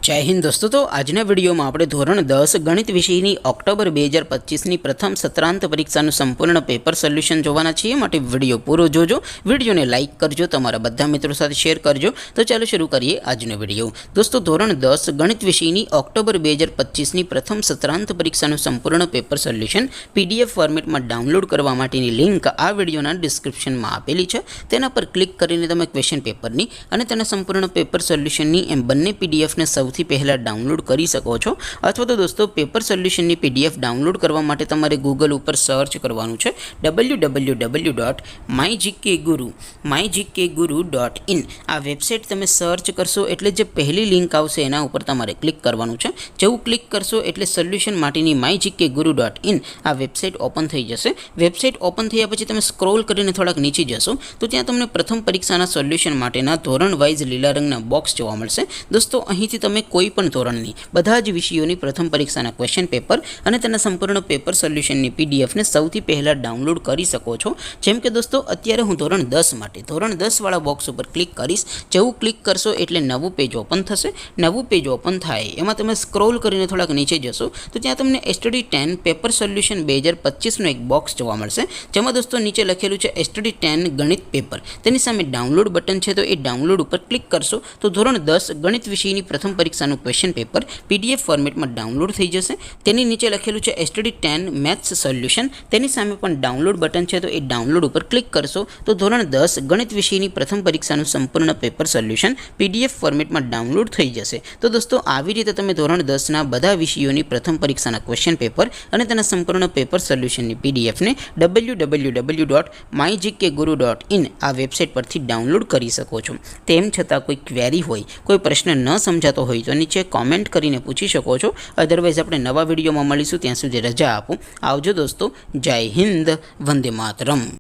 जय हिंद दोस्तों। तो आजना विडियो में આપણે ધોરણ 10 ગણિત વિષયની ઓક્ટોબર 2025ની પ્રથમ સત્રાંત પરીક્ષાનું સંપૂર્ણ પેપર સોલ્યુશન જોવાના છીએ। માટે વિડિયો પૂરો જોજો, વિડિયોને લાઈક કરજો, તમારા બધા મિત્રો સાથે શેર કરજો। તો ચાલો શરૂ કરીએ આજનો વિડિયો। દોસ્તો ધોરણ 10 ગણિત વિષયની ઓક્ટોબર 2025ની પ્રથમ સત્રાંત પરીક્ષાનું સંપૂર્ણ પેપર સોલ્યુશન પીડીએફ ફોર્મેટમાં ડાઉનલોડ કરવા માટેની લિંક આ વિડિયોના ડિસ્ક્રિપ્શનમાં આપેલી છે। તેના પર ક્લિક કરીને તમે ક્વેશ્ચન પેપરની અને તેના સંપૂર્ણ પેપર સોલ્યુશનની એમ બંને પીડીએફને સૌથી પહેલા ડાઉનલોડ કરી શકો છો। અથવા તો દોસ્તો પેપર સોલ્યુશનની પીડીએફ ડાઉનલોડ કરવા માટે તમારે ગૂગલ ઉપર સર્ચ કરવાનું છે www.mygkguru.in। આ વેબસાઇટ તમે સર્ચ કરશો એટલે જે પહેલી લિંક આવશે એના ઉપર તમારે ક્લિક કરવાનું છે। જેવું ક્લિક કરશો એટલે સોલ્યુશન માટેની mygkguru.in આ વેબસાઇટ ઓપન થઈ જશે। વેબસાઇટ ઓપન થયા પછી તમે સ્ક્રોલ કરીને થોડાક નીચે જશો તો ત્યાં તમને પ્રથમ પરીક્ષાના સોલ્યુશન માટેના ધોરણ વાઇઝ લીલા રંગના બોક્સ જોવા મળશે। દોસ્તો અહીંથી તમે કોઈપણ ધોરણની બધા જ વિષયોની પ્રથમ પરીક્ષાના ક્વેશ્ચન પેપર અને તેના સંપૂર્ણ પેપર સોલ્યુશનની પીડીએફને સૌથી પહેલાં ડાઉનલોડ કરી શકો છો। જેમ કે દોસ્તો અત્યારે હું ધોરણ 10 માટે ધોરણ 10 વાળા બોક્સ ઉપર ક્લિક કરીશ। જેવું ક્લિક કરશો એટલે નવું પેજ ઓપન થશે। નવું પેજ ઓપન થાય એમાં તમે સ્ક્રોલ કરીને થોડાક નીચે જશો તો ત્યાં તમને STD 10 પેપર સોલ્યુશન 2025નું એક બોક્સ જોવા મળશે। જેમાં દોસ્તો નીચે લખેલું છે STD 10 ગણિત પેપર, તેની સામે ડાઉનલોડ બટન છે, તો એ ડાઉનલોડ ઉપર ક્લિક કરશો તો ધોરણ 10 ગણિત વિષયની પ્રથમ પરીક્ષાનું ક્વેશ્ચન પેપર પીડીએફ ફોર્મેટમાં ડાઉનલોડ થઈ જશે। તેની નીચે લખેલું છે STD 10 મેથ્સ સોલ્યુશન, તેની સામે પણ ડાઉનલોડ બટન છે, તો એ ડાઉનલોડ ઉપર ક્લિક કરશો તો ધોરણ 10 ગણિત વિષયની પ્રથમ પરીક્ષાનું સંપૂર્ણ પેપર સોલ્યુશન પીડીએફ ફોર્મેટમાં ડાઉનલોડ થઈ જશે। તો દોસ્તો આવી રીતે તમે ધોરણ 10ના બધા વિષયોની પ્રથમ પરીક્ષાના ક્વેશ્ચન પેપર અને તેના સંપૂર્ણ પેપર સોલ્યુશનની પીડીએફને www.mygkguru.in આ વેબસાઇટ પરથી ડાઉનલોડ કરી શકો છો। તેમ છતાં કોઈ ક્વેરી હોય, કોઈ પ્રશ્ન ન સમજાતો હોય તો નીચે કોમેન્ટ કરીને પૂછી શકો છો। અધરવાઇઝ આપણે નવા વિડીયોમાં મળીશું, ત્યાં સુધી રજા આપો। આવજો દોસ્તો, જય હિન્દ, વંદે માતરમ।